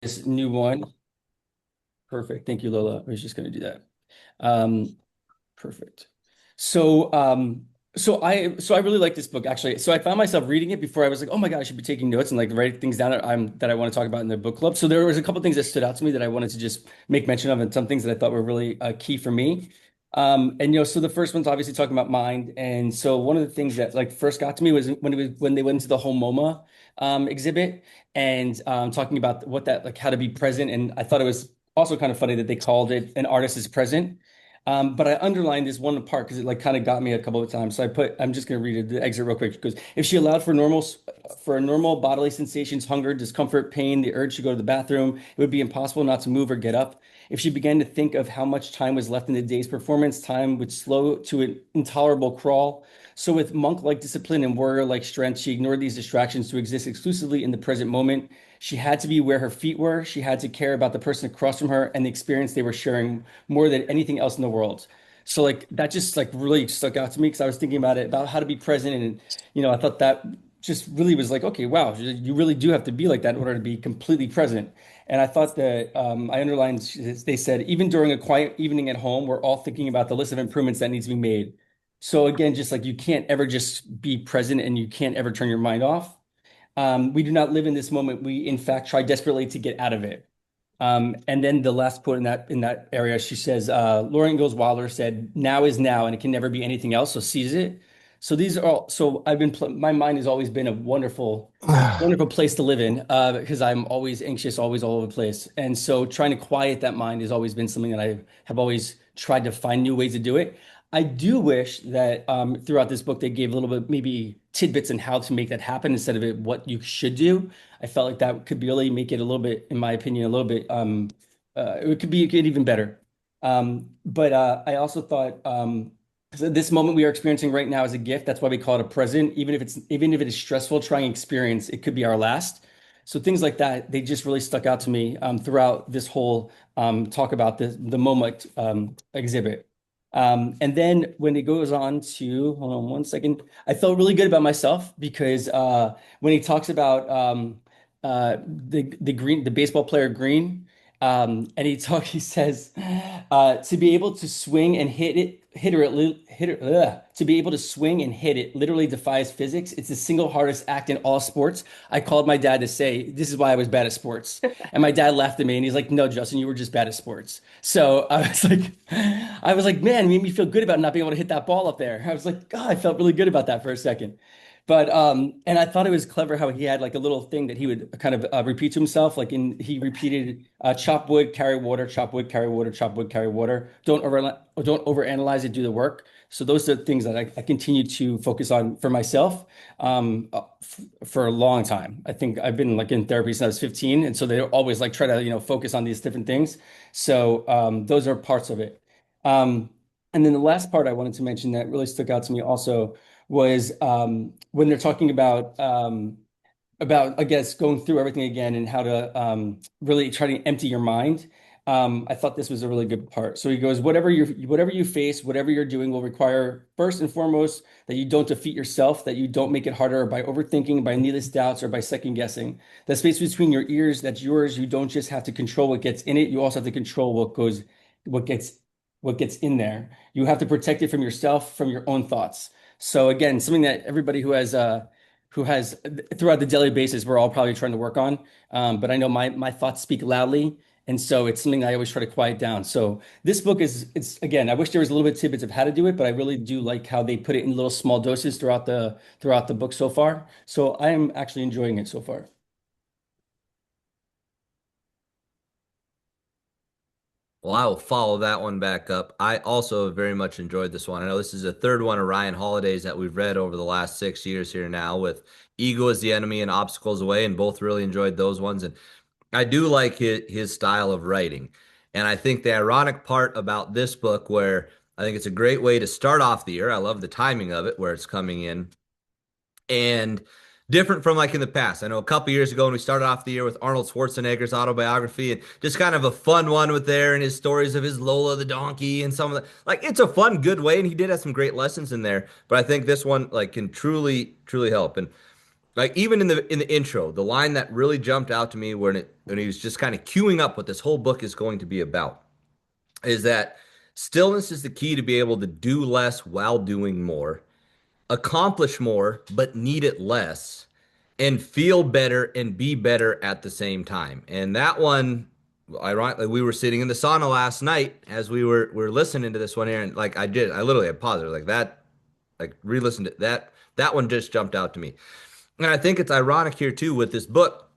This new one. Perfect. Thank you, Lola. I was just going to do that. Um, Perfect. So, so I really like this book actually. So I found myself reading it before I was like, oh my God, I should be taking notes and like write things down that I want to talk about in the book club. So there was a couple things that stood out to me that I wanted to just make mention of, and some things that I thought were really key for me. And so the first one's obviously talking about mind. And so one of the things that like first got to me was when they went into the whole MoMA exhibit and talking about what that like how to be present. And I thought it was also kind of funny that they called it an artist is present. But I underlined this one part because it like kind of got me a couple of times. So I'm just going to read the exit real quick because if she allowed for normal bodily sensations, hunger, discomfort, pain, the urge to go to the bathroom, it would be impossible not to move or get up. If she began to think of how much time was left in the day's performance, time would slow to an intolerable crawl. So with monk-like discipline and warrior-like strength, she ignored these distractions to exist exclusively in the present moment. She had to be where her feet were. She had to care about the person across from her and the experience they were sharing more than anything else in the world. So like that just like really stuck out to me because I was thinking about it about how to be present and I thought that just really was like okay wow you really do have to be like that in order to be completely present. And I thought that I underlined they said even during a quiet evening at home we're all thinking about the list of improvements that needs to be made. So again just like you can't ever just be present and you can't ever turn your mind off. We do not live in this moment. We, in fact, try desperately to get out of it. And then the last quote in that area, she says, Lauren Ingalls Wilder said, "Now is now, and it can never be anything else. So seize it." So these are all. So my mind has always been a wonderful, wonderful place to live in because I'm always anxious, always all over the place. And so trying to quiet that mind has always been something that I have always tried to find new ways to do it. I do wish that throughout this book they gave a little bit maybe tidbits on how to make that happen instead of it what you should do. I felt like that could really make it a little bit, in my opinion, a little bit it could even better. But I also thought so this moment we are experiencing right now is a gift. That's why we call it a present. Even if it is stressful trying experience, it could be our last. So things like that, they just really stuck out to me throughout this whole talk about the moment exhibit. And then when it goes on to, hold on one second, I felt really good about myself because when he talks about the baseball player Green, and he says to be able to swing and to be able to swing and hit it literally defies physics. It's the single hardest act in all sports. I called my dad to say this is why I was bad at sports, and my dad laughed at me and he's like, "No, Justin, you were just bad at sports." So I was like, man, it made me feel good about not being able to hit that ball up there. I was like, God, I felt really good about that for a second. But and I thought it was clever how he had like a little thing that he would kind of repeat to himself. He repeated, chop wood, carry water, chop wood, carry water, chop wood, carry water. Don't overanalyze it, do the work. So those are things that I continue to focus on for myself for a long time. I think I've been like in therapy since I was 15. And so they always like try to, focus on these different things. So those are parts of it. Um, and then the last part I wanted to mention that really stuck out to me also was when they're talking about I guess going through everything again and how to really try to empty your mind. I thought this was a really good part. So he goes, whatever you face, whatever you're doing will require first and foremost that you don't defeat yourself, that you don't make it harder by overthinking, by needless doubts, or by second guessing. The space between your ears, that's yours. You don't just have to control what gets in it, you also have to control what gets what gets in there. You have to protect it from yourself, from your own thoughts. So again, something that everybody who has throughout the daily basis, we're all probably trying to work on. But I know my thoughts speak loudly, and so it's something I always try to quiet down. So this book it's again, I wish there was a little bit tidbits of how to do it, but I really do like how they put it in little small doses throughout the book so far. So I am actually enjoying it so far. Well, I will follow that one back up. I also very much enjoyed this one. I know this is the third one of Ryan Holiday's that we've read over the last 6 years here now with Ego is the Enemy and Obstacles Away, and both really enjoyed those ones. And I do like his style of writing. And I think the ironic part about this book, where I think it's a great way to start off the year, I love the timing of it, where it's coming in and different from like in the past. I know a couple years ago when we started off the year with Arnold Schwarzenegger's autobiography and just kind of a fun one with there and his stories of his Lola the donkey and some of the like it's a fun, good way, and he did have some great lessons in there. But I think this one like can truly, truly help. And Like even in the intro, the line that really jumped out to me when he was just kind of queuing up what this whole book is going to be about is that stillness is the key to be able to do less while doing more, accomplish more but need it less, and feel better and be better at the same time. And that one, ironically, we were sitting in the sauna last night as we were listening to this one here, and like I literally had paused it like that, like re-listened to that. That one just jumped out to me. And I think it's ironic here too with this book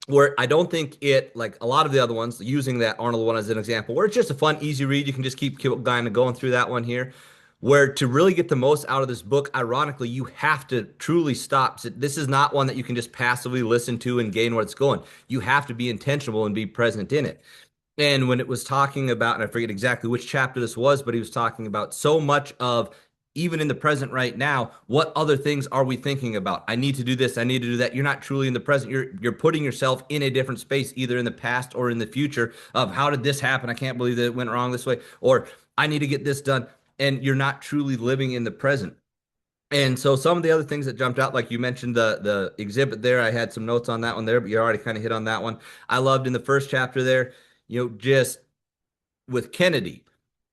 where I don't think it, like a lot of the other ones, using that Arnold one as an example, where it's just a fun, easy read. You can just keep kind of going through that one here. Where to really get the most out of this book, ironically, you have to truly stop. So this is not one that you can just passively listen to and gain what it's going. You have to be intentional and be present in it. And when it was talking about, and I forget exactly which chapter this was, but he was talking about so much of even in the present right now, what other things are we thinking about? I need to do this, I need to do that. You're not truly in the present. You're putting yourself in a different space, either in the past or in the future of how did this happen? I can't believe that it went wrong this way, or I need to get this done. And you're not truly living in the present. And so some of the other things that jumped out, like you mentioned the exhibit there, I had some notes on that one there, but you already kind of hit on that one. I loved in the first chapter there, just with Kennedy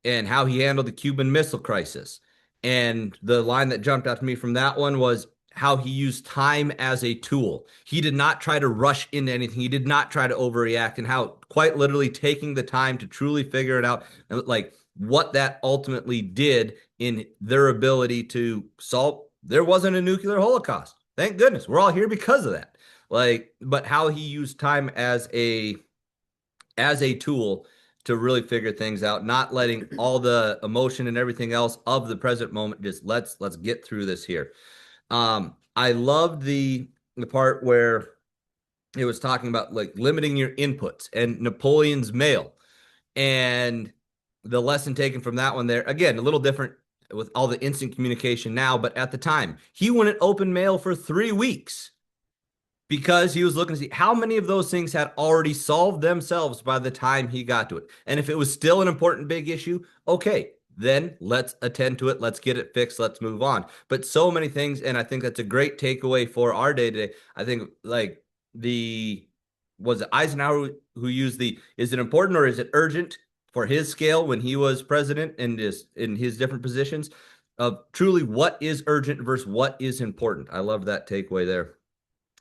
and how he handled the Cuban Missile Crisis. And the line that jumped out to me from that one was how he used time as a tool. He did not try to rush into anything. He did not try to overreact, and how quite literally taking the time to truly figure it out, like what that ultimately did in their ability to solve. There wasn't a nuclear holocaust. Thank goodness. We're all here because of that. Like, but how he used time as a tool to really figure things out, not letting all the emotion and everything else of the present moment just let's get through this here. I loved the part where it was talking about like limiting your inputs and Napoleon's mail and the lesson taken from that one there. Again, a little different with all the instant communication now, but at the time, he wouldn't open mail for 3 weeks because he was looking to see how many of those things had already solved themselves by the time he got to it. And if it was still an important big issue, okay, then let's attend to it. Let's get it fixed. Let's move on. But so many things, and I think that's a great takeaway for our day today. I think like the was it Eisenhower who used the is it important or is it urgent for his scale when he was president and is in his different positions of truly what is urgent versus what is important. I love that takeaway there.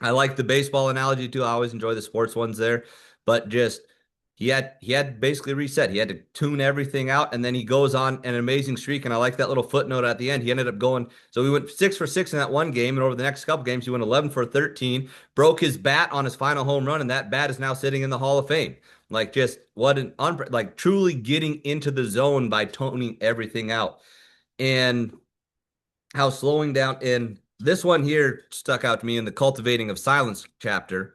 I like the baseball analogy too. I always enjoy the sports ones there, but just he had basically reset. He had to tune everything out, and then he goes on an amazing streak. And I like that little footnote at the end. He ended up going so we went 6 for 6 in that one game, and over the next couple games, he went 11 for 13. Broke his bat on his final home run, and that bat is now sitting in the Hall of Fame. Like just what an like truly getting into the zone by toning everything out, and how slowing down in this one here stuck out to me in the cultivating of silence chapter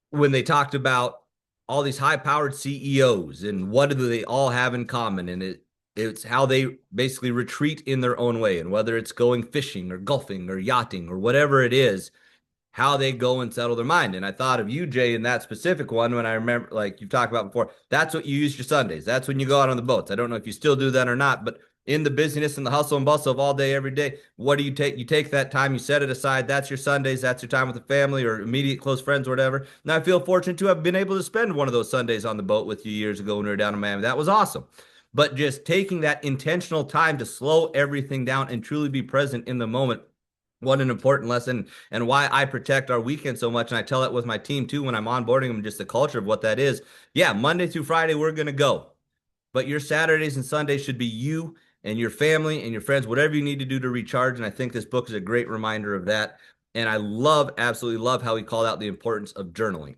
when they talked about all these high powered CEOs and what do they all have in common, and it's how they basically retreat in their own way, and whether it's going fishing or golfing or yachting or whatever it is, how they go and settle their mind. And I thought of you, Jay, in that specific one when I remember, like you've talked about before, that's what you use your Sundays. That's when you go out on the boats. I don't know if you still do that or not, but in the busyness and the hustle and bustle of all day, every day, what do you take? You take that time, you set it aside. That's your Sundays. That's your time with the family or immediate close friends or whatever. And I feel fortunate to have been able to spend one of those Sundays on the boat with you years ago when we were down in Miami. That was awesome. But just taking that intentional time to slow everything down and truly be present in the moment, what an important lesson, and why I protect our weekend so much. And I tell that with my team too when I'm onboarding them, just the culture of what that is. Yeah, Monday through Friday, we're going to go. But your Saturdays and Sundays should be you and your family and your friends, whatever you need to do to recharge. And I think this book is a great reminder of that. And I absolutely love how he called out the importance of journaling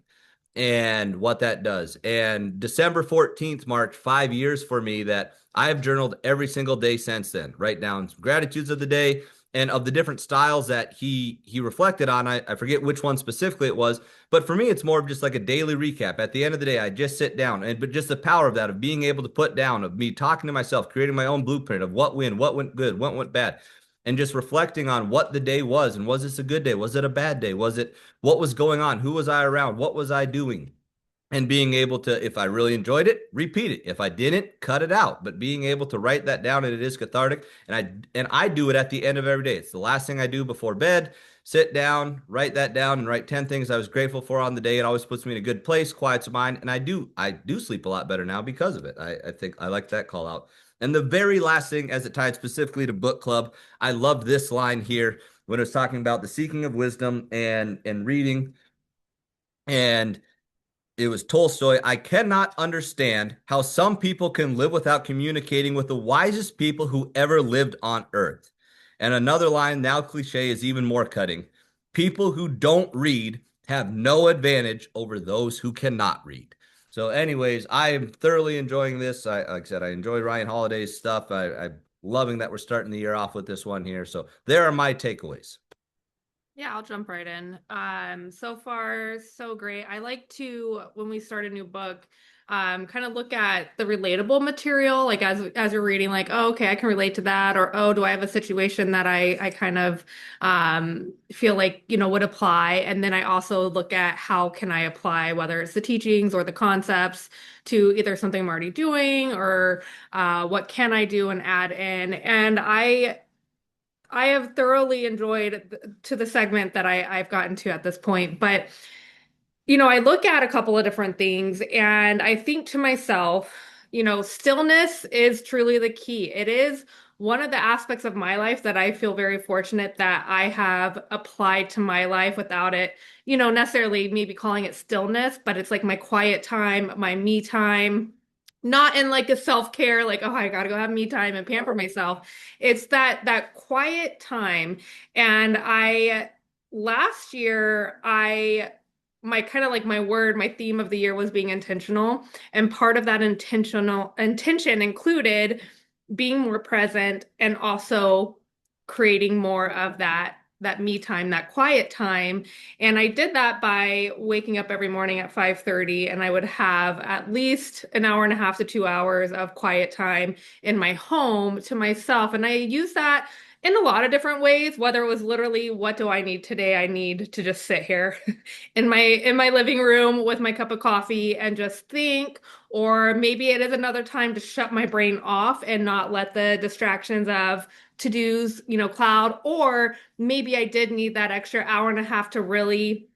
and what that does. And December 14th marked 5 years for me that I've journaled every single day since then. Write down some gratitudes of the day and of the different styles that he reflected on. I forget which one specifically it was, but for me, it's more of just like a daily recap. At the end of the day, I just sit down, but just the power of that, of being able to put down, of me talking to myself, creating my own blueprint of what went good, what went bad, and just reflecting on what the day was. And was this a good day? Was it a bad day? Was it what was going on? Who was I around? What was I doing? and being able to, if I really enjoyed it, repeat it. If I didn't, cut it out. But being able to write that down, and it is cathartic. And I do it at the end of every day. It's the last thing I do before bed. Sit down, write that down, and write 10 things I was grateful for on the day. It always puts me in a good place, quiets the mind, and I do sleep a lot better now because of it. I think I like that call out. And the very last thing, as it tied specifically to book club, I loved this line here when it was talking about the seeking of wisdom and reading. And it was Tolstoy. I cannot understand how some people can live without communicating with the wisest people who ever lived on earth. And another line, now cliche, is even more cutting. People who don't read have no advantage over those who cannot read. So, anyways, I am thoroughly enjoying this. Like I said, I enjoy Ryan Holiday's stuff. I'm loving that we're starting the year off with this one here. So, there are my takeaways. Yeah, I'll jump right in. So far, so great. I like to, when we start a new book, kind of look at the relatable material, like as you're reading, like, oh, okay, I can relate to that, or oh, do I have a situation that I kind of feel like, would apply? And then I also look at how can I apply, whether it's the teachings or the concepts to either something I'm already doing or what can I do and add in. And I have thoroughly enjoyed to the segment that I've gotten to at this point. But, I look at a couple of different things and I think to myself, stillness is truly the key. It is one of the aspects of my life that I feel very fortunate that I have applied to my life without it, necessarily maybe calling it stillness, but it's like my quiet time, my me time. Not in like a self-care, like, oh, I gotta go have me time and pamper myself. It's that quiet time. And I last year I my kind of like my word, my theme of the year was being intentional. And part of that intentional intention included being more present and also creating more of that me time, that quiet time. And I did that by waking up every morning at 5:30 and I would have at least an hour and a half to 2 hours of quiet time in my home to myself. And I use that in a lot of different ways, whether it was literally, what do I need today? I need to just sit here in my living room with my cup of coffee and just think, or maybe it is another time to shut my brain off and not let the distractions of to-dos, cloud, or maybe I did need that extra hour and a half to really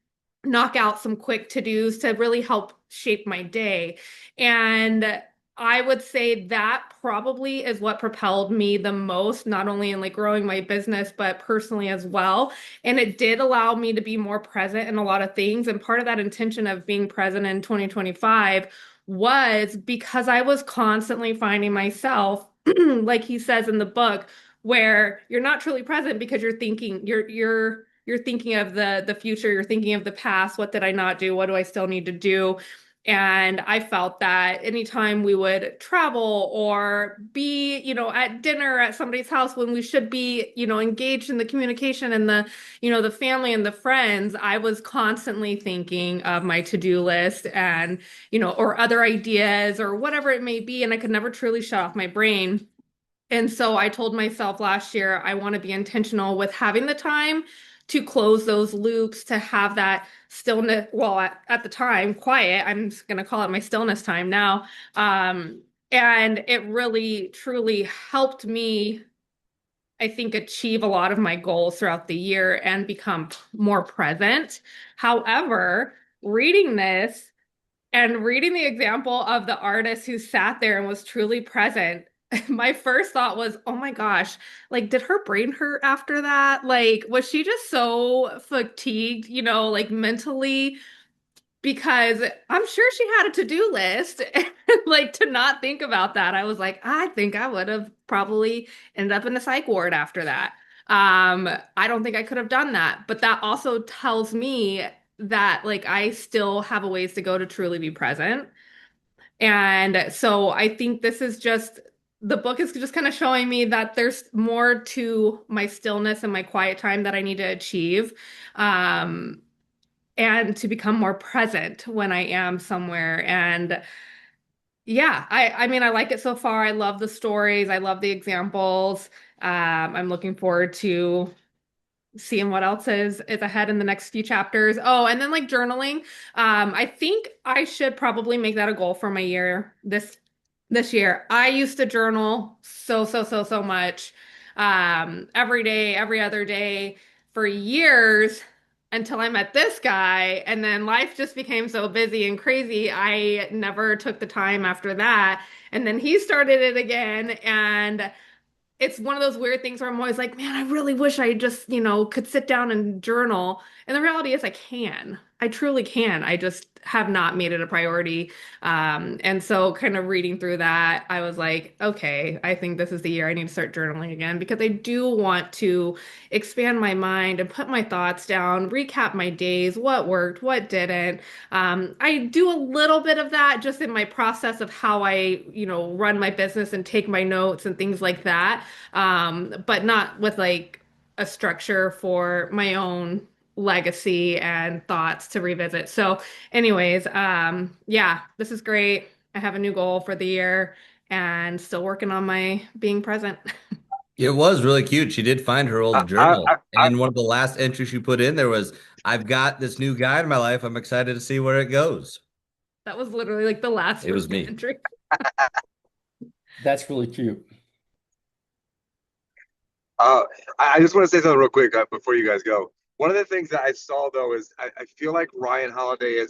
knock out some quick to-dos to really help shape my day. And I would say that probably is what propelled me the most, not only in like growing my business, but personally as well. And it did allow me to be more present in a lot of things. And part of that intention of being present in 2025 was because I was constantly finding myself, like he says in the book, where you're not truly present because you're thinking of the future, you're thinking of the past, what did I not do? What do I still need to do? And I felt that anytime we would travel or be, at dinner at somebody's house when we should be, engaged in the communication and the family and the friends, I was constantly thinking of my to-do list and, or other ideas or whatever it may be. And I could never truly shut off my brain. And so I told myself last year, I want to be intentional with having the time to close those loops, to have that stillness. Well, at the time, quiet. I'm just going to call it my stillness time now. And it really, truly helped me, I think, achieve a lot of my goals throughout the year and become more present. However, reading this, and reading the example of the artist who sat there and was truly present, my first thought was, oh my gosh, like, did her brain hurt after that? Like, was she just so fatigued, like mentally? Because I'm sure she had a to-do list. And like, to not think about that, I was like, I think I would have probably ended up in the psych ward after that. I don't think I could have done that. But that also tells me that like I still have a ways to go to truly be present. And so I think this is just the book is just kind of showing me that there's more to my stillness and my quiet time that I need to achieve. Um, and to become more present when I am somewhere. And yeah, I mean, I like it so far. I love the stories. I love the examples. I'm looking forward to seeing what else is ahead in the next few chapters. Oh, and then like journaling. I think I should probably make that a goal for my year this year. I used to journal so much. Every day, every other day for years until I met this guy, and then life just became so busy and crazy. I never took the time after that. And then he started it again, and it's one of those weird things where I'm always like, man, I really wish I just, could sit down and journal. And the reality is I can. I truly can. I just have not made it a priority. And so kind of reading through that, I was like, okay, I think this is the year I need to start journaling again because I do want to expand my mind and put my thoughts down, recap my days, what worked, what didn't. I do a little bit of that just in my process of how I, run my business and take my notes and things like that. But not with like a structure for my own legacy and thoughts to revisit. So, anyways, yeah, this is great. I have a new goal for the year and still working on my being present. It was really cute. She did find her I, old I, journal. I, And one of the last entries she put in there was, I've got this new guy in my life. I'm excited to see where it goes. That was literally like the last It was me. entry. That's really cute. Uh, I just want to say something real quick before you guys go. One of the things that I saw though is I feel like Ryan Holiday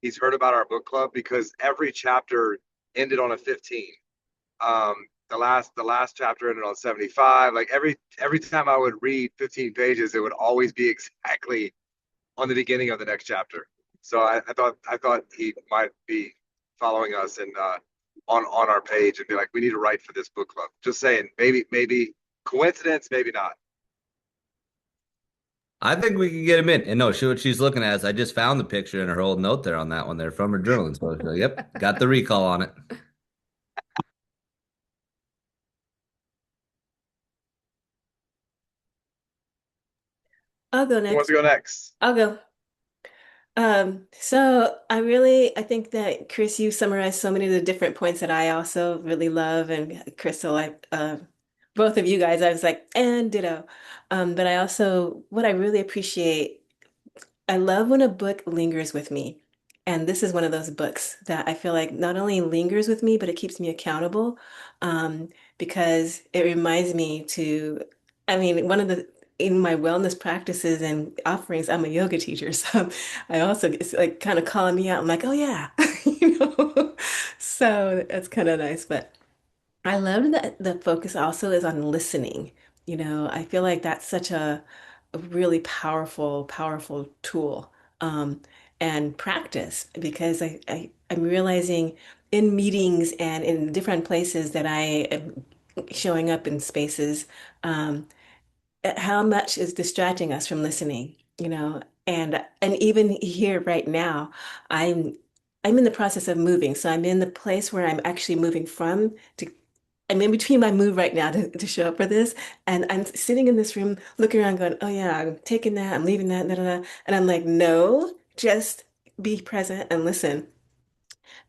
he's heard about our book club because every chapter ended on a 15. The last chapter ended on 75. Like every time I would read 15 pages, it would always be exactly on the beginning of the next chapter. So I thought he might be following us and on our page and be like, we need to write for this book club. Just saying, maybe coincidence, maybe not. I think we can get him in. And no, what she's looking at is I just found the picture in her old note there on that one there from her journaling. So, yep, got the recall on it. I'll go Who wants next. to go next? I'll go. I think that Chris, you summarized so many of the different points that I also really love, and Crystal, both of you guys, I was like, and ditto. But what I really appreciate, I love when a book lingers with me. And this is one of those books that I feel like not only lingers with me, but it keeps me accountable, um, because it reminds me I mean, in my wellness practices and offerings, I'm a yoga teacher. So I also, it's like kind of calling me out. I'm like, oh yeah, you know, so that's kind of nice. But I love that the focus also is on listening. I feel like that's such a really powerful tool, and practice because I'm realizing in meetings and in different places that I am showing up in spaces, how much is distracting us from listening, and even here right now, I'm I'm in the process of moving. So I'm in the place where I'm actually moving from to I'm in between my move right now to show up for this. And I'm sitting in this room looking around going, oh yeah, I'm taking that, I'm leaving that, da, da, da. And I'm like, no, just be present and listen.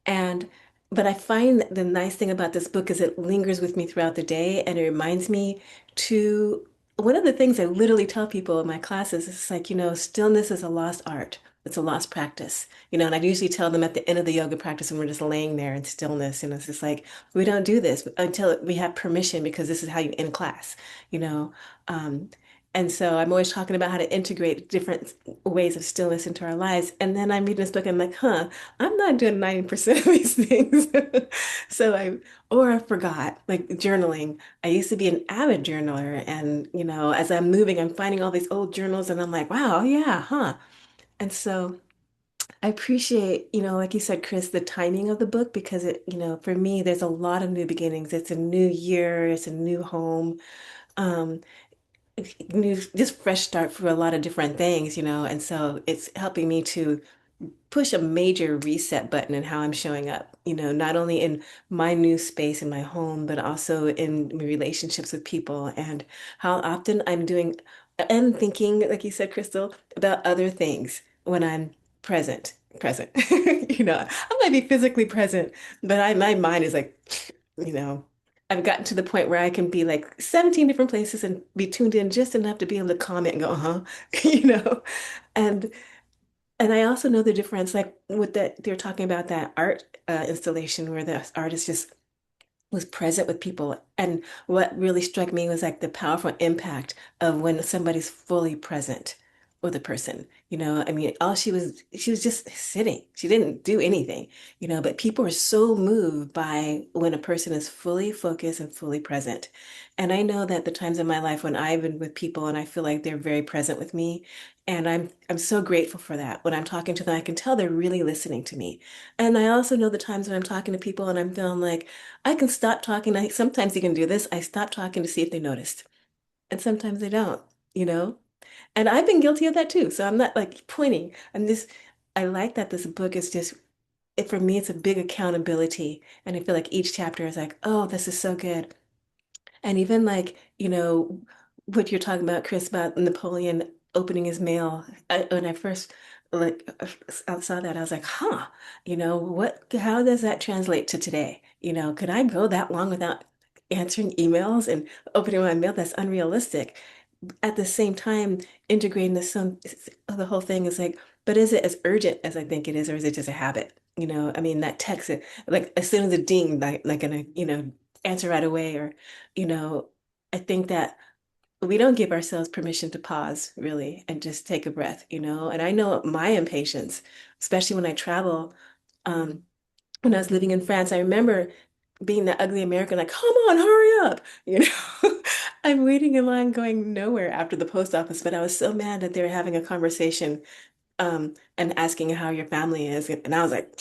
And but I find that the nice thing about this book is it lingers with me throughout the day and it reminds me to one of the things I literally tell people in my classes is like, stillness is a lost art. It's a lost practice, and I usually tell them at the end of the yoga practice when we're just laying there in stillness, and it's just like, we don't do this until we have permission because this is how you end class, you know. Um, and so I'm always talking about how to integrate different ways of stillness into our lives. And then I'm reading this book and I'm like, huh, I'm not doing 90% of these things. So I forgot, like journaling. I used to be an avid journaler. And, as I'm moving, I'm finding all these old journals and I'm like, wow, yeah, huh. And so I appreciate, like you said, Chris, the timing of the book because for me, there's a lot of new beginnings. It's a new year, it's a new home. Um, New, just fresh start for a lot of different things, and so it's helping me to push a major reset button in how I'm showing up, not only in my new space in my home, but also in relationships with people and how often I'm doing and thinking, like you said, Crystal, about other things when I'm present. I might be physically present, but my mind is like, you know, I've gotten to the point where I can be like 17 different places and be tuned in just enough to be able to comment and go, uh-huh, you know. And and I also know the difference, like with that, they're talking about that art installation where the artist just was present with people. And what really struck me was like the powerful impact of when somebody's fully present with a person. I mean, all she was just sitting. She didn't do anything, but people are so moved by when a person is fully focused and fully present. And I know that the times in my life when I've been with people and I feel like they're very present with me, and I'm so grateful for that. When I'm talking to them, I can tell they're really listening to me. And I also know the times when I'm talking to people and I'm feeling like I can stop talking. Sometimes you can do this. I stop talking to see if they noticed. And sometimes they don't, you know? And I've been guilty of that too. So I'm not like pointing. I like that this book is just, for me, it's a big accountability. And I feel like each chapter is like, oh, this is so good. And even like, what you're talking about, Chris, about Napoleon opening his mail. When I first like I saw that, I was like, huh, how does that translate to today? Could I go that long without answering emails and opening my mail? That's unrealistic. At the same time, integrating the whole thing is like, but is it as urgent as I think it is, or is it just a habit? I mean, that text, like as soon as it ding, like gonna, answer right away, or, you know, I think that we don't give ourselves permission to pause really and just take a breath. And I know my impatience, especially when I travel. Um, when I was living in France, I remember being the ugly American, like, come on, hurry up. I'm waiting in line going nowhere after the post office, but I was so mad that they were having a conversation and asking how your family is. And I was like,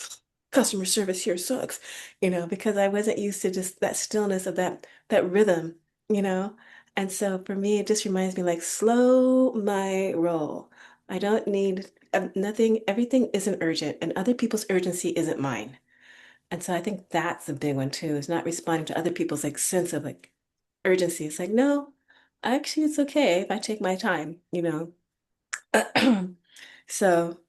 customer service here sucks, because I wasn't used to just that stillness of that rhythm, you know? And so for me, it just reminds me like slow my roll. I don't need nothing, everything isn't urgent, and other people's urgency isn't mine. And so I think that's a big one too, is not responding to other people's like sense of like urgency. It's like, no, actually it's okay if I take my time. So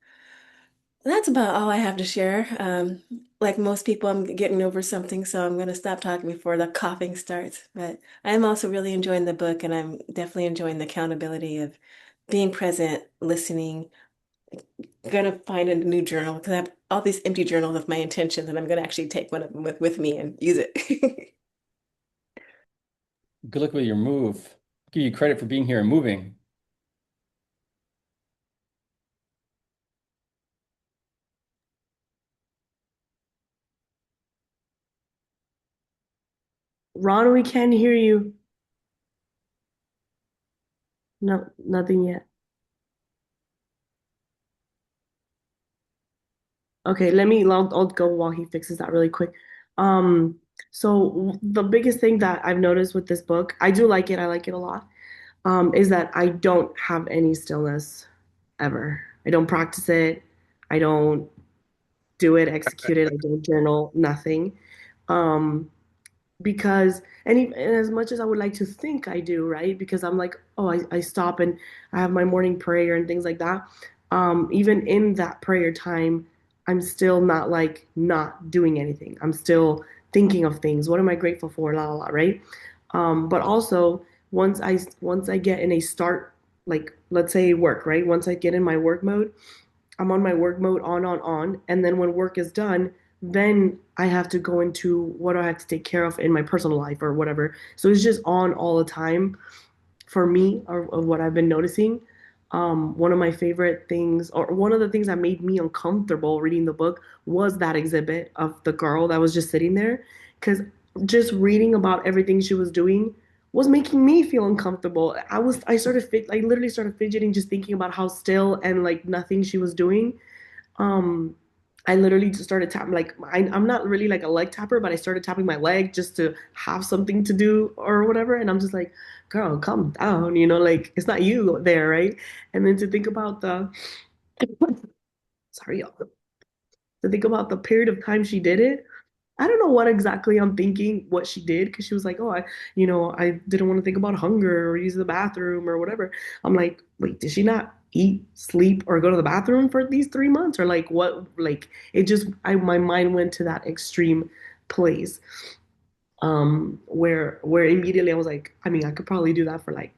that's about all I have to share. Like most people, I'm getting over something, so I'm going to stop talking before the coughing starts. But I'm also really enjoying the book, and I'm definitely enjoying the accountability of being present, listening. Gonna find a new journal because I have all these empty journals of my intentions, and I'm gonna actually take one of them with me and use it. Good luck with your move. Give you credit for being here and moving. Ron, we can't hear you. No, nothing yet. Okay, I'll go while he fixes that really quick. Um, so the biggest thing that I've noticed with this book, I do like it, I like it a lot, is that I don't have any stillness ever. I don't practice it. I don't do it, execute it. I don't journal, nothing. Um, because and as much as I would like to think I do, right? Because I'm like, oh, I stop and I have my morning prayer and things like that. Even in that prayer time, I'm still not like not doing anything. I'm still thinking of things. What am I grateful for? La la la, right? But also once I get in a start, like let's say work, right? Once I get in my work mode, I'm on my work mode on. And then when work is done, then I have to go into what I have to take care of in my personal life or whatever. So it's just on all the time for me, or of what I've been noticing. One of my favorite things, or one of the things that made me uncomfortable reading the book, was that exhibit of the girl that was just sitting there. Because just reading about everything she was doing was making me feel uncomfortable. I literally started fidgeting just thinking about how still and like nothing she was doing. Um, I literally just started tapping, like I'm not really like a leg tapper, but I started tapping my leg just to have something to do or whatever. And I'm just like, girl, calm down, like it's not you there, right? And then to think about the sorry, y'all, to think about the period of time she did it, I don't know what exactly I'm thinking what she did, because she was like, oh, I didn't want to think about hunger or use the bathroom or whatever. I'm like, wait, did she not eat, sleep, or go to the bathroom for these 3 months? Or like what? Like it just, my mind went to that extreme place. where immediately I was like, I mean, I could probably do that for like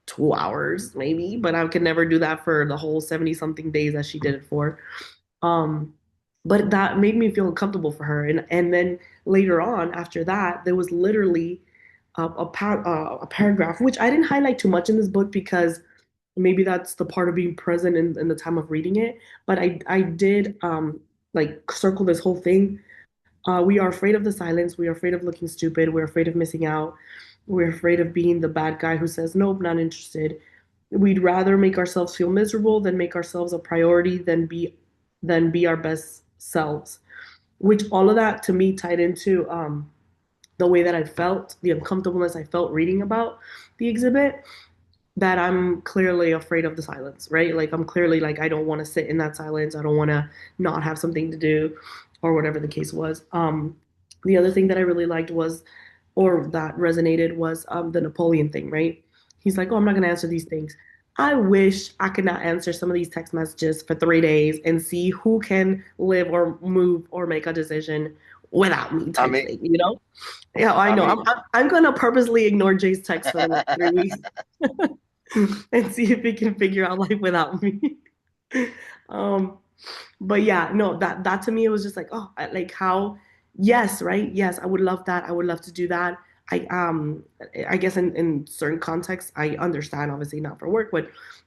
2 hours maybe, but I could never do that for the whole 70 something days that she did it for. Um, but that made me feel uncomfortable for her. And then later on, after that, there was literally a paragraph, which I didn't highlight too much in this book because maybe that's the part of being present in the time of reading it. But I did like circle this whole thing. We are afraid of the silence. We are afraid of looking stupid. We're afraid of missing out. We're afraid of being the bad guy who says, nope, not interested. We'd rather make ourselves feel miserable than make ourselves a priority than be our best selves. Which all of that to me tied into the way that I felt, the uncomfortableness I felt reading about the exhibit, that I'm clearly afraid of the silence, right? Like I'm clearly like I don't want to sit in that silence. I don't want to not have something to do or whatever the case was. The other thing that I really liked was or that resonated was the Napoleon thing, right? He's like, "Oh, I'm not going to answer these things." I wish I could not answer some of these text messages for 3 days and see who can live or move or make a decision without me I type mean, thing, you know? Yeah, I I know. mean, I'm going to purposely ignore Jay's text for the next 3 weeks and see if he can figure out life without me. um, but yeah, no, that to me it was just like, oh, like how, yes, right, yes, I would love that. I would love to do that. I guess in certain contexts, I understand, obviously not for work,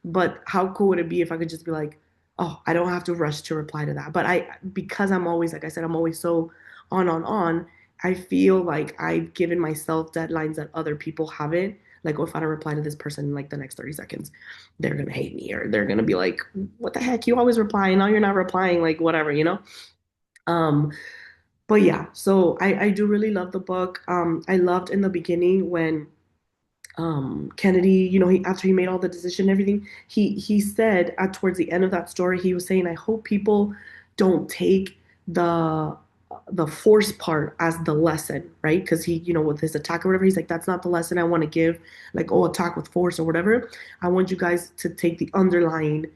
but how cool would it be if I could just be like, oh, I don't have to rush to reply to that. But because I'm always, like I said, I'm always so on. I feel like I've given myself deadlines that other people haven't. Like, oh, if I don't reply to this person in like the next 30 seconds, they're gonna hate me or they're gonna be like, what the heck? You always reply, now you're not replying, like whatever, you know? Um, but yeah, so I do really love the book. I loved in the beginning when Kennedy, after he made all the decision and everything, he said at towards the end of that story, he was saying, I hope people don't take the the force part as the lesson, right? Because he, with his attack or whatever, he's like, that's not the lesson I want to give, like, oh, attack with force or whatever. I want you guys to take the underlying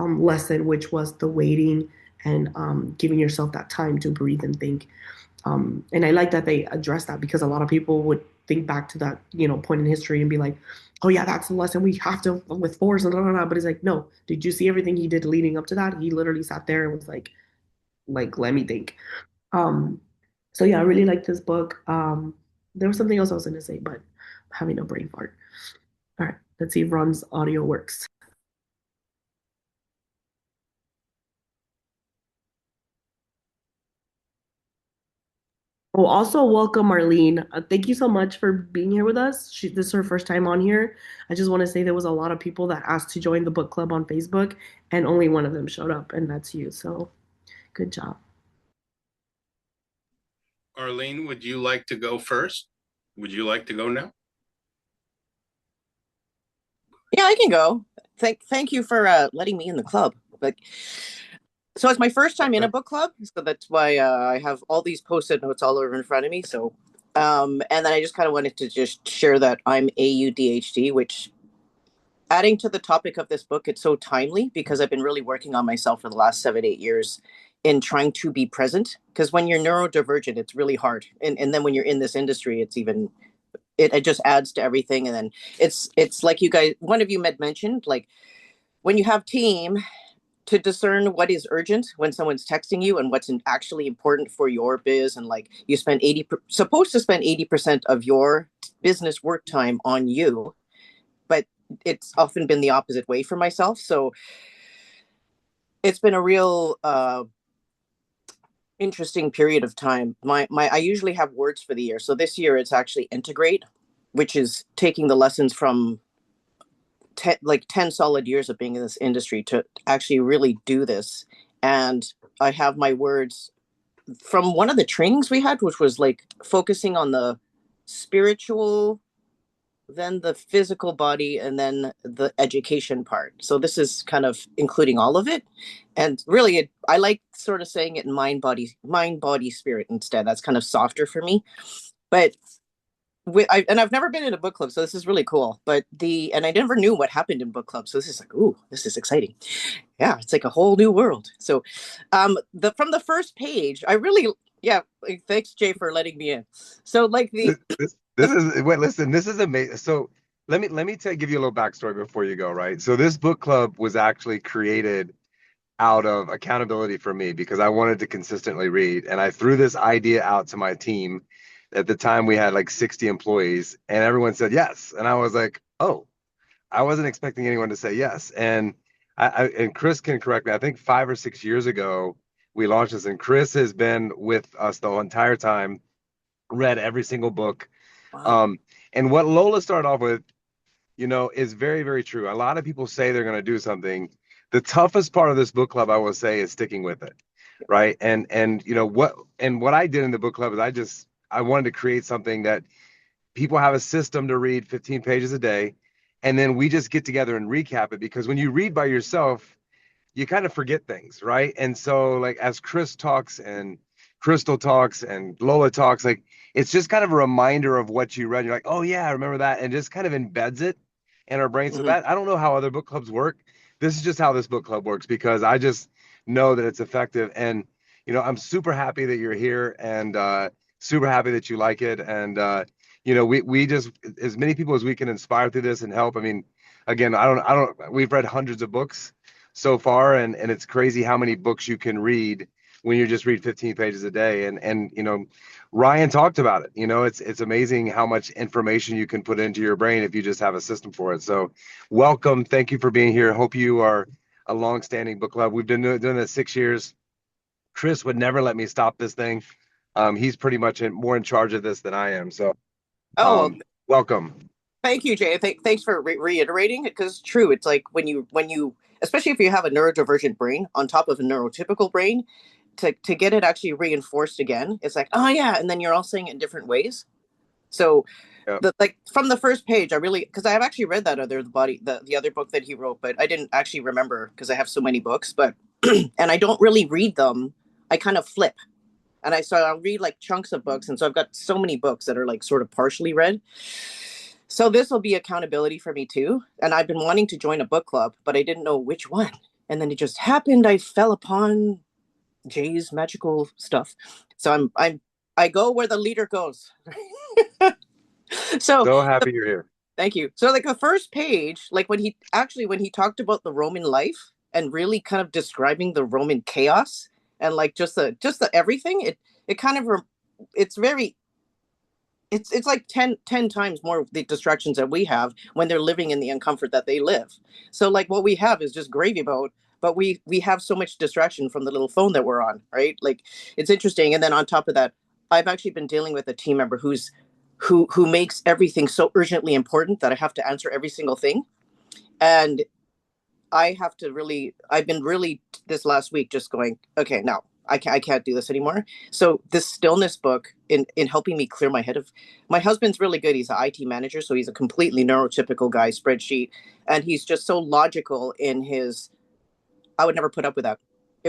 lesson, which was the waiting and giving yourself that time to breathe and think. And I like that they address that because a lot of people would think back to that, point in history and be like, oh yeah, that's the lesson we have to with force and blah, blah, blah. But it's like, no, did you see everything he did leading up to that? He literally sat there and was like, let me think. Um, so yeah, I really like this book. There was something else I was gonna say, but I'm having a brain fart. All right, let's see if Ron's audio works. Oh, also welcome, Marlene. Thank you so much for being here with us. This is her first time on here. I just want to say there was a lot of people that asked to join the book club on Facebook, and only one of them showed up, and that's you. So good job. Arlene, would you like to go first? Would you like to go now? Yeah, I can go. Thank you for letting me in the club. But so it's my first time in a book club, so that's why I have all these post-it notes all over in front of me. So, and then I just kind of wanted to just share that I'm AUDHD, which adding to the topic of this book, it's so timely because I've been really working on myself for the last 7, 8 years in trying to be present. Because when you're neurodivergent, it's really hard, and then when you're in this industry, it's even it just adds to everything. And then it's like you guys, one of you had mentioned, like when you have team to discern what is urgent when someone's texting you and what's actually important for your biz, and like you spend supposed to spend 80% of your business work time on you, but it's often been the opposite way for myself. So it's been a real interesting period of time. My I usually have words for the year. So this year it's actually integrate, which is taking the lessons from 10 solid years of being in this industry to actually really do this. And I have my words from one of the trainings we had, which was like focusing on the spiritual, then the physical body, and then the education part. So this is kind of including all of it. And really, I like sort of saying it in mind, body, spirit instead. That's kind of softer for me. But and I've never been in a book club, so this is really cool. And I never knew what happened in book clubs, so this is like, ooh, this is exciting. Yeah, it's like a whole new world. So, from the first page, I really Yeah, like, thanks, Jay, for letting me in. So, like This is wait, listen, this is amazing. So let me give you a little backstory before you go, right? So this book club was actually created out of accountability for me because I wanted to consistently read. And I threw this idea out to my team. At the time, we had like 60 employees, and everyone said yes. And I was like, oh, I wasn't expecting anyone to say yes. And and Chris can correct me. I think 5 or 6 years ago, we launched this, and Chris has been with us the whole entire time, read every single book. wow. Um, and what Lola started off with, is very, very true. A lot of people say they're going to do something. The toughest part of this book club, I will say, is sticking with it, right? And what I did in the book club is I wanted to create something that people have a system to read 15 pages a day, and then we just get together and recap it because when you read by yourself, you kind of forget things, right? And so, like, as Chris talks and Crystal talks and Lola talks, like, it's just kind of a reminder of what you read. You're like, oh yeah, I remember that, and just kind of embeds it in our brain. So Mhm. that I don't know how other book clubs work. This is just how this book club works because I just know that it's effective. And I'm super happy that you're here and super happy that you like it. And we just as many people as we can inspire through this and help. I mean, again, I don't. We've read hundreds of books so far, and it's crazy how many books you can read when you just read 15 pages a day. And Ryan talked about it. It's amazing how much information you can put into your brain if you just have a system for it. So welcome, thank you for being here. Hope you are a long-standing book club. We've been doing this 6 years. Chris would never let me stop this thing. He's pretty much more in charge of this than I am. So Oh well, welcome. thank you, Jay. Thanks for reiterating it because it's true. It's like when you, especially if you have a neurodivergent brain on top of a neurotypical brain, to get it actually reinforced again, it's like, oh yeah, and then you're all saying it in different ways. So Yeah. like from the first page, I really, because I've actually read that the other book that he wrote, but I didn't actually remember because I have so many books. But and I don't really read them. I kind of flip, and I'll read like chunks of books, and so I've got so many books that are like sort of partially read. So this will be accountability for me too. And I've been wanting to join a book club, but I didn't know which one. And then it just happened. I fell upon Jay's magical stuff. So I go where the leader goes. So So happy you're here. thank you. So like the first page, like when he talked about the Roman life and really kind of describing the Roman chaos and like just the everything, it kind of it's very it's like 10 times more the distractions that we have when they're living in the uncomfort that they live. So like what we have is just gravy boat, but we have so much distraction from the little phone that we're on, right? Like it's interesting. And then on top of that, I've actually been dealing with a team member who makes everything so urgently important that I have to answer every single thing. And I've been really this last week just going, okay, now I can't do this anymore. So this stillness book in helping me clear my head of my husband's really good. He's an IT manager, so he's a completely neurotypical guy, spreadsheet, and he's just so logical in his. I would never put up with that.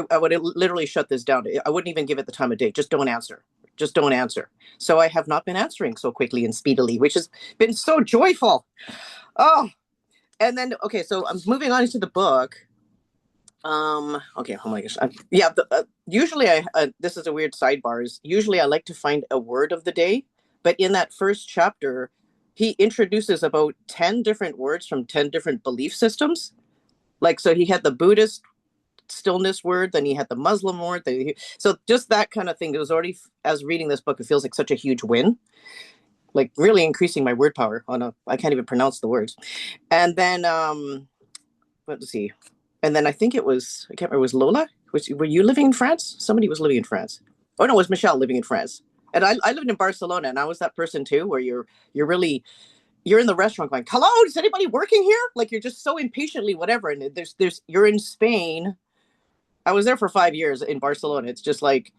I would literally shut this down. I wouldn't even give it the time of day. Just don't answer. Just don't answer. So I have not been answering so quickly and speedily, which has been so joyful. Oh, and then okay, so I'm moving on into the book. Okay, oh my gosh. Yeah, usually this is a weird sidebar. Is usually I like to find a word of the day, but in that first chapter, he introduces about 10 different words from 10 different belief systems. Like, so he had the Buddhist stillness word, then he had the Muslim word. So just that kind of thing. It was already, as reading this book, it feels like such a huge win. Like really increasing my word power I can't even pronounce the words. And then, let's see. And then I think I can't remember, it was Lola? Were you living in France? Somebody was living in France. Oh no, it was Michelle living in France. And I lived in Barcelona, and I was that person too, where you're in the restaurant going, hello, is anybody working here? Like you're just so impatiently whatever. And you're in Spain. I was there for 5 years in Barcelona. It's just like,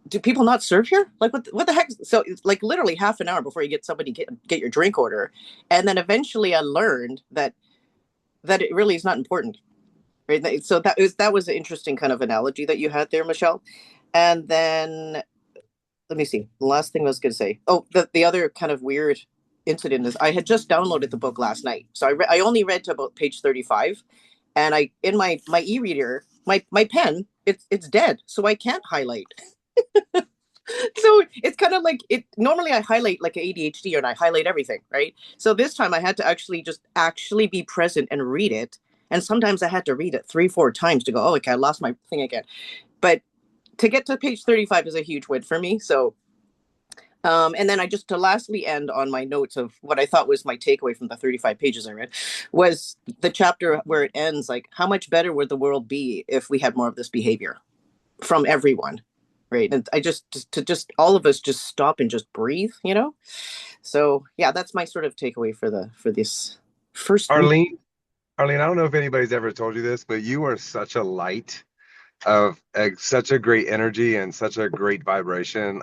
do people not serve here? Like what the heck? So it's like literally half an hour before you get somebody get your drink order. And then eventually I learned that it really is not important. Right. So that was an interesting kind of analogy that you had there, Michelle. And then let me see. The last thing I was going to say. Oh, the other kind of weird incident is I had just downloaded the book last night, so I only read to about page 35, and I in my e-reader my pen it's dead, so I can't highlight. So it's kind of like it. Normally, I highlight like ADHD, and I highlight everything, right? So this time, I had to actually be present and read it. And sometimes I had to read it 3, 4 times to go, oh, okay, I lost my thing again. But to get to page 35 is a huge win for me. So, and then I just to lastly end on my notes of what I thought was my takeaway from the 35 pages I read was the chapter where it ends, like, how much better would the world be if we had more of this behavior from everyone, right? And I just all of us just stop and just breathe, you know. So yeah, that's my sort of takeaway for this first week. Arlene, I don't know if anybody's ever told you this, but you are such a light of such a great energy and such a great vibration.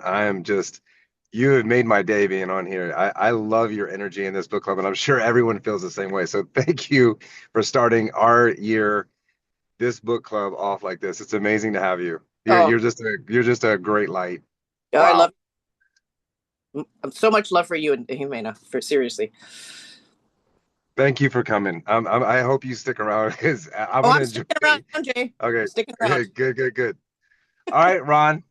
You have made my day being on here. I love your energy in this book club, and I'm sure everyone feels the same way. So thank you for starting our year, this book club off like this. It's amazing to have you. Oh, You're just a great light. I Wow. love so much love for you and Jimena, for seriously. Thank you for coming. I hope you stick around because I'm Oh, gonna I'm enjoy. sticking around, Jay. Okay, Sticking around. good. All right, Ron.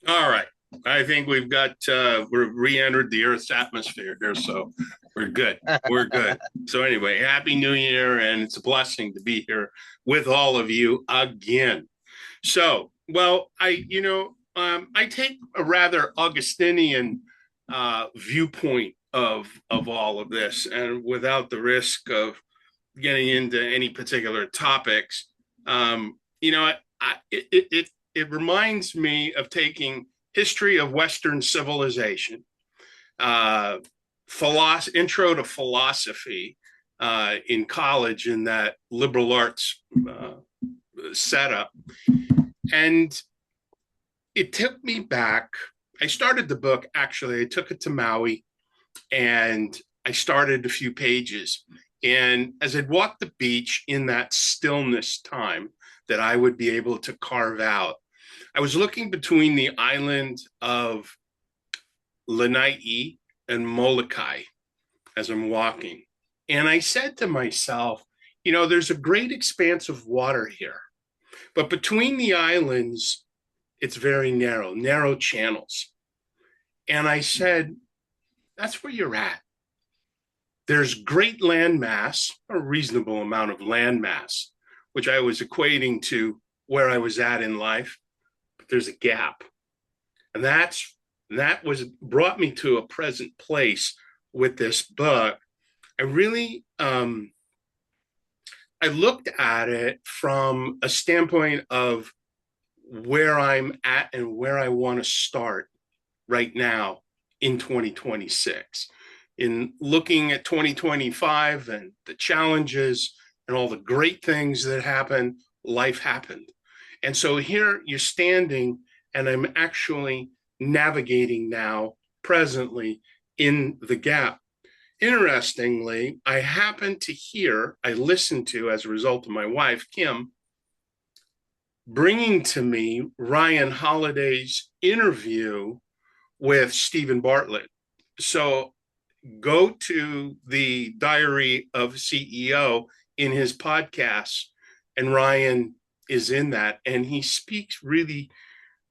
All right. I think we've re-entered the Earth's atmosphere here, so we're good. We're good. So anyway, Happy New Year, and it's a blessing to be here with all of you again. So, well, I take a rather Augustinian viewpoint of all of this, and without the risk of getting into any particular topics, it reminds me of taking history of Western civilization, intro to philosophy in college in that liberal arts setup. And it took me back. I started the book, actually, I took it to Maui and I started a few pages. And as I'd walk the beach in that stillness time that I would be able to carve out, I was looking between the island of Lanai and Molokai as I'm walking. And I said to myself, there's a great expanse of water here, but between the islands, it's very narrow channels. And I said, that's where you're at. There's great landmass, a reasonable amount of landmass, which I was equating to where I was at in life. But there's a gap. And that brought me to a present place with this book. I really, I looked at it from a standpoint of where I'm at and where I want to start right now in 2026. In looking at 2025 and the challenges and all the great things that happened, life happened. And so here you're standing, and I'm actually navigating now, presently, in the gap. Interestingly, I listened to, as a result of my wife, Kim, bringing to me Ryan Holiday's interview with Stephen Bartlett. So go to the Diary of a CEO in his podcast, and Ryan is in that, and he speaks really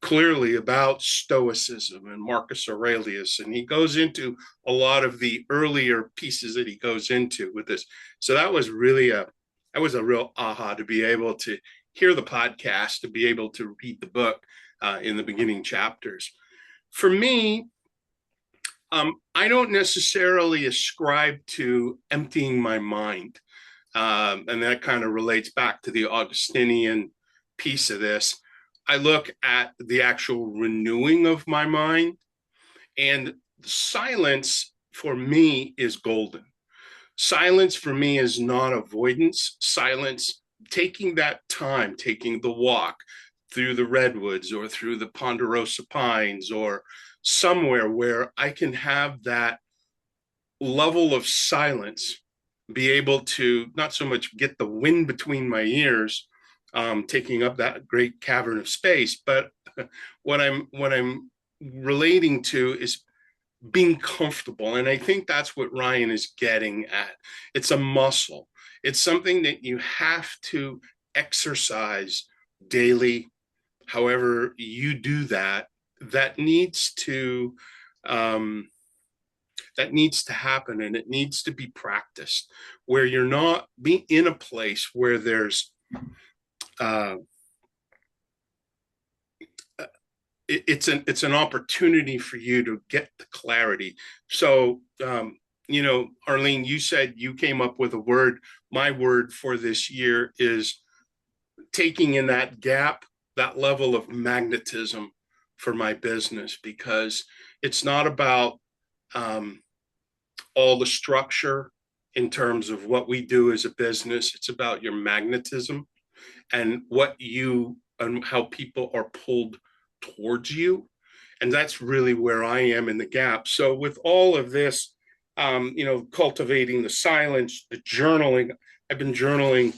clearly about Stoicism and Marcus Aurelius, and he goes into a lot of the earlier pieces that he goes into with this. So that was a real aha to be able to hear the podcast, to be able to read the book in the beginning chapters. For me, I don't necessarily ascribe to emptying my mind. And that kind of relates back to the Augustinian piece of this. I look at the actual renewing of my mind, and silence for me is golden. Silence for me is not avoidance. Silence, taking that time, taking the walk through the redwoods or through the ponderosa pines or somewhere where I can have that level of silence, be able to not so much get the wind between my ears, taking up that great cavern of space, but what I'm relating to is being comfortable. And I think that's what Ryan is getting at. It's a muscle. It's something that you have to exercise daily, however you do that, that needs to um, that needs to happen, and it needs to be practiced where you're not being in a place where there's uh, it's an opportunity for you to get the clarity. So Arlene, you said you came up with a word. My word for this year is taking in that gap, that level of magnetism for my business, because it's not about um, all the structure in terms of what we do as a business. It's about your magnetism and what you and how people are pulled towards you. And that's really where I am in the gap. So with all of this, cultivating the silence, the journaling, I've been journaling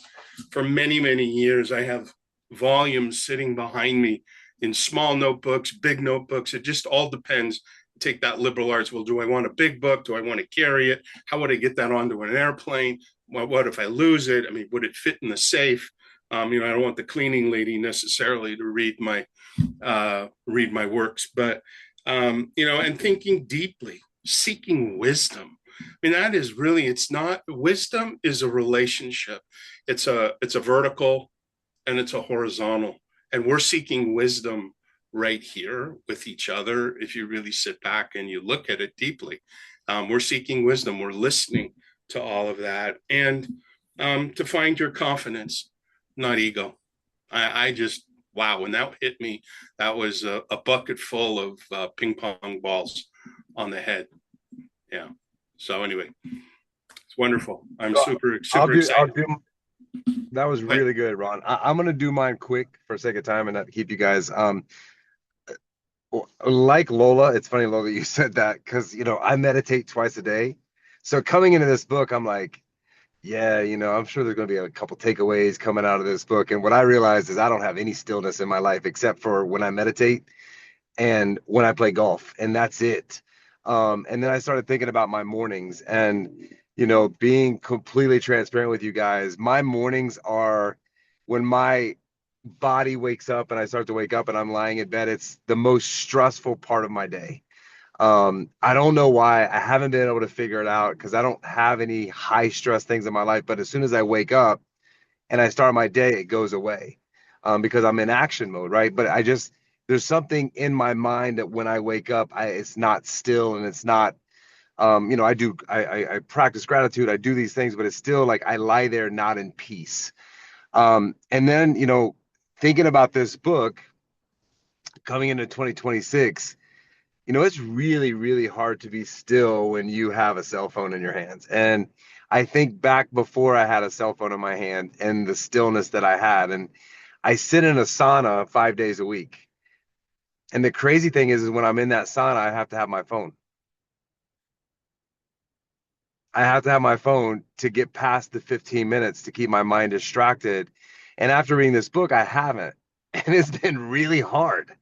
for many, many years. I have volumes sitting behind me in small notebooks, big notebooks. It just all depends. Take that liberal arts. Well, do I want a big book? Do I want to carry it? How would I get that onto an airplane? What if I lose it? I mean, would it fit in the safe? I don't want the cleaning lady necessarily to read my works, but and thinking deeply, seeking wisdom. I mean, that is really, it's not, wisdom is a relationship. It's a vertical and it's a horizontal. And we're seeking wisdom right here with each other. If you really sit back and you look at it deeply, we're seeking wisdom. We're listening to all of that, and to find your confidence, not ego. I just, wow, when that hit me, that was a bucket full of ping pong balls on the head. Yeah. So anyway, it's wonderful. I'm So super I'll super do. I'll excited. do. That was But really good, Ron. I'm gonna do mine quick for sake of time and not keep you guys. Like Lola, it's funny, Lola, you said that because I meditate twice a day. So coming into this book, I'm like, yeah, I'm sure there's gonna be a couple takeaways coming out of this book. And what I realized is I don't have any stillness in my life except for when I meditate and when I play golf, and that's it. And then I started thinking about my mornings, and being completely transparent with you guys, my mornings are when my body wakes up and I start to wake up and I'm lying in bed. It's the most stressful part of my day. I don't know why. I haven't been able to figure it out because I don't have any high stress things in my life. But as soon as I wake up and I start my day, it goes away, because I'm in action mode, right? But there's something in my mind that when I wake up, it's not still, and it's not, I practice gratitude. I do these things, but it's still like I lie there not in peace. And then, thinking about this book coming into 2026, it's really, really hard to be still when you have a cell phone in your hands. And I think back before I had a cell phone in my hand and the stillness that I had. And I sit in a sauna 5 days a week. And the crazy thing is when I'm in that sauna, I have to have my phone. I have to have my phone to get past the 15 minutes to keep my mind distracted. And after reading this book, I haven't. And it's been really hard.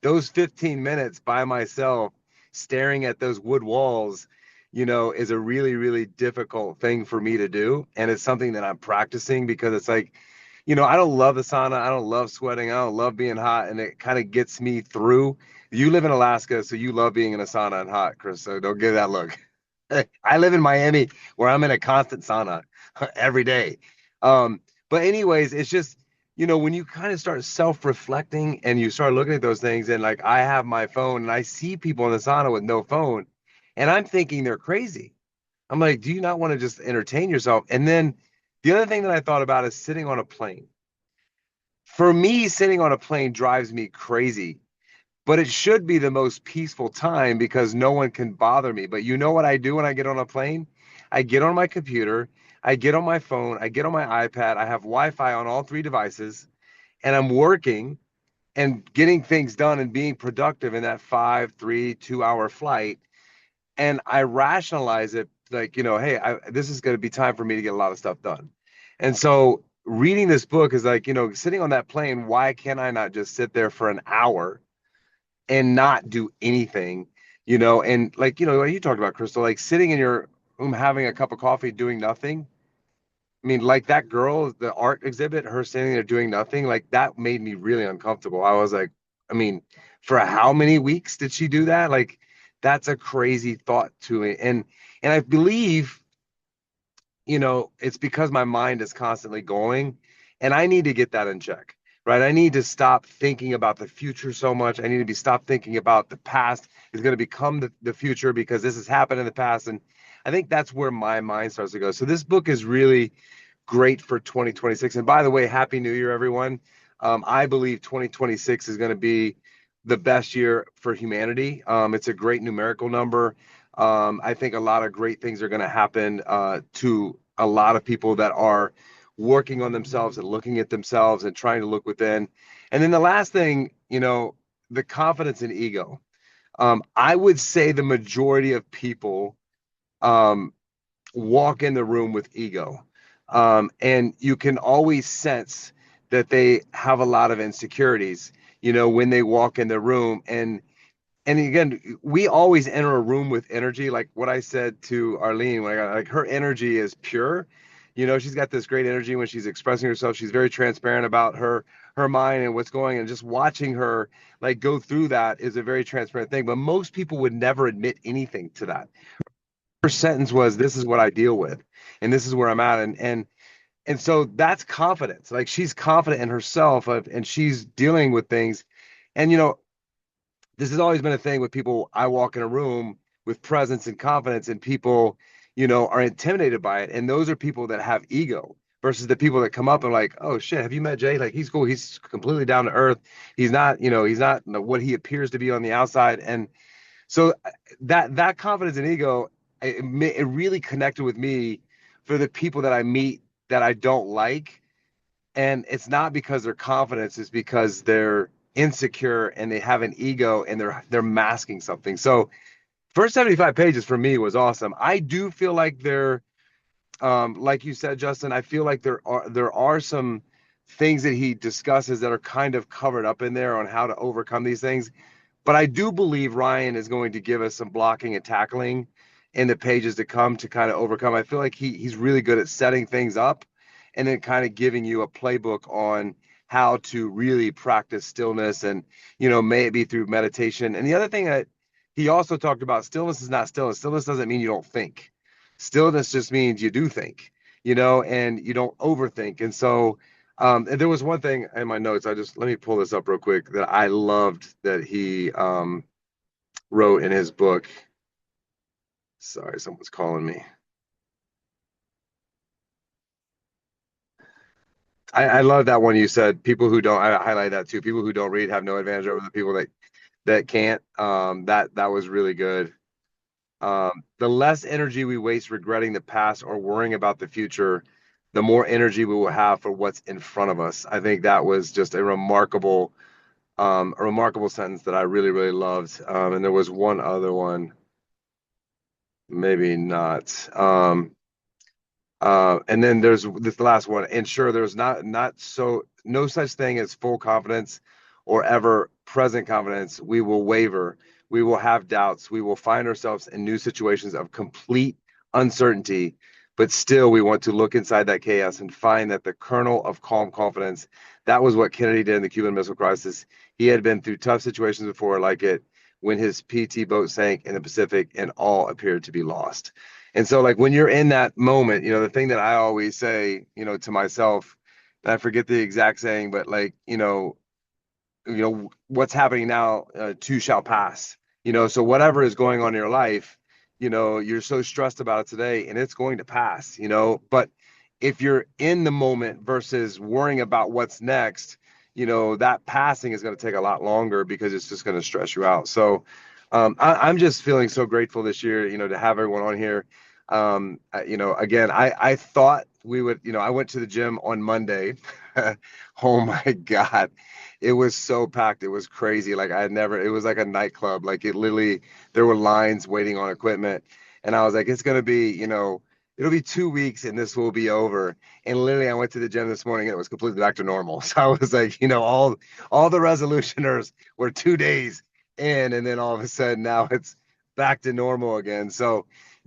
Those 15 minutes by myself staring at those wood walls, is a really, really difficult thing for me to do. And it's something that I'm practicing because it's like, I don't love the sauna. I don't love sweating. I don't love being hot. And it kind of gets me through. You live in Alaska, so you love being in a sauna and hot, Chris. So don't give that look. I live in Miami where I'm in a constant sauna every day. But anyways, it's just, when you kind of start self-reflecting and you start looking at those things, and like I have my phone and I see people in the sauna with no phone and I'm thinking they're crazy. I'm like, do you not want to just entertain yourself? And then the other thing that I thought about is sitting on a plane. For me, sitting on a plane drives me crazy, but it should be the most peaceful time because no one can bother me. But you know what I do when I get on a plane? I get on my computer, I get on my phone, I get on my iPad, I have Wi-Fi on all three devices, and I'm working and getting things done and being productive in that 2 hour flight. And I rationalize it like, hey, this is going to be time for me to get a lot of stuff done. And so reading this book is like, sitting on that plane, why can't I not just sit there for an hour and not do anything, and like, what you talked about, Crystal, like sitting in your room, having a cup of coffee, doing nothing. mean, like that girl, the art exhibit, her standing there doing nothing, like that made me really uncomfortable. I was like, I mean, for how many weeks did she do that? Like, that's a crazy thought to me. And I believe, it's because my mind is constantly going, and I need to get that in check, right? I need to stop thinking about the future so much. I need to be stop thinking about the past is going to become the future because this has happened in the past. And I think that's where my mind starts to go. So this book is really great for 2026. And by the way, Happy New Year, everyone. I believe 2026 is going to be the best year for humanity. It's a great numerical number. I think a lot of great things are going to happen to a lot of people that are working on themselves and looking at themselves and trying to look within. And then the last thing, the confidence and ego. I would say the majority of people um, walk in the room with ego. And you can always sense that they have a lot of insecurities, when they walk in the room. And again, we always enter a room with energy. Like what I said to Arlene, when I got like her energy is pure. She's got this great energy when she's expressing herself. She's very transparent about her mind and what's going on. And just watching her like go through that is a very transparent thing. But most people would never admit anything to that. Her sentence was, "This is what I deal with, and this is where I'm at." And so that's confidence. Like she's confident in herself and she's dealing with things. And this has always been a thing with people. I walk in a room with presence and confidence, and people, are intimidated by it. And those are people that have ego versus the people that come up and like, oh shit, have you met Jay? Like he's cool. He's completely down to earth. He's not what he appears to be on the outside. And so that confidence and ego, it really connected with me for the people that I meet that I don't like. And it's not because they're confident, it's because they're insecure and they have an ego and they're masking something. So first 75 pages for me was awesome. I do feel like like you said, Justin, I feel like there are some things that he discusses that are kind of covered up in there on how to overcome these things. But I do believe Ryan is going to give us some blocking and tackling in the pages to come to kind of overcome. I feel like he's really good at setting things up and then kind of giving you a playbook on how to really practice stillness and, may it be through meditation. And the other thing that he also talked about, stillness is not stillness. Stillness doesn't mean you don't think. Stillness just means you do think, and you don't overthink. And so, and there was one thing in my notes. Let me pull this up real quick that I loved that he wrote in his book. Sorry, someone's calling me. I love that one you said. People who don't, I highlight that too. People who don't read have no advantage over the people that can't. That was really good. The less energy we waste regretting the past or worrying about the future, the more energy we will have for what's in front of us. I think that was just a remarkable sentence that I really, really loved. And there was one other one, maybe not. And then there's this last one. Ensure there's no such thing as full confidence or ever present confidence. We will waver. We will have doubts. We will find ourselves in new situations of complete uncertainty, but still we want to look inside that chaos and find that the kernel of calm confidence. That was what Kennedy did in the Cuban Missile Crisis. He had been through tough situations before, like it when his PT boat sank in the Pacific and all appeared to be lost. And so, like, when you're in that moment, the thing that I always say, to myself, and I forget the exact saying, but like, what's happening now, too shall pass. So whatever is going on in your life, you're so stressed about it today, and it's going to pass. But if you're in the moment versus worrying about what's next, that passing is going to take a lot longer because it's just going to stress you out. So I'm just feeling so grateful this year, to have everyone on here. Again, I thought we would, I went to the gym on Monday. Oh my God. It was so packed. It was crazy. Like it was like a nightclub. Like it literally, there were lines waiting on equipment. And I was like, it's going to be, it'll be 2 weeks and this will be over. And literally I went to the gym this morning and it was completely back to normal. So I was like, all the resolutioners were 2 days in, and then all of a sudden now it's back to normal again. So,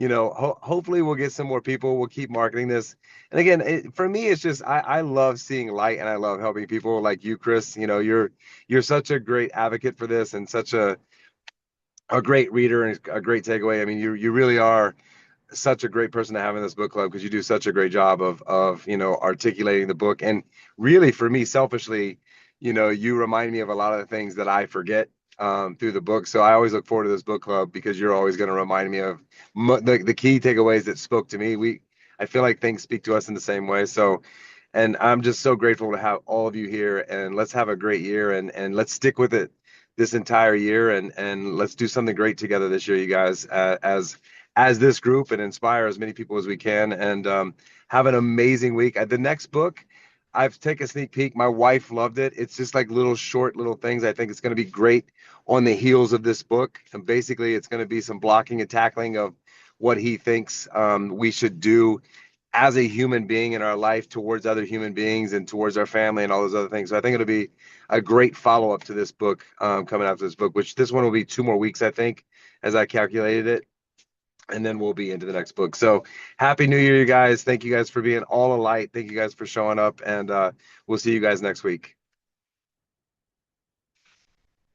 hopefully we'll get some more people. We'll keep marketing this. And again, for me, it's just I love seeing light and I love helping people like you, Chris. You're such a great advocate for this and such a great reader and a great takeaway. I mean, you really are such a great person to have in this book club because you do such a great job of articulating the book. And really, for me, selfishly, you remind me of a lot of the things that I forget through the book. So I always look forward to this book club because you're always going to remind me of the key takeaways that spoke to me. I feel like things speak to us in the same way. So, and I'm just so grateful to have all of you here, and let's have a great year, and let's stick with it this entire year, and let's do something great together this year, you guys, as this group, and inspire as many people as we can, and have an amazing week. The next book, I've taken a sneak peek. My wife loved it. It's just like little short little things. I think it's going to be great on the heels of this book. And basically, it's going to be some blocking and tackling of what he thinks we should do as a human being in our life towards other human beings and towards our family and all those other things. So I think it'll be a great follow-up to this book coming after this book, which this one will be 2 more weeks, I think, as I calculated it. And then we'll be into the next book. So happy New Year, you guys. Thank you guys for being all a light. Thank you guys for showing up. And we'll see you guys next week.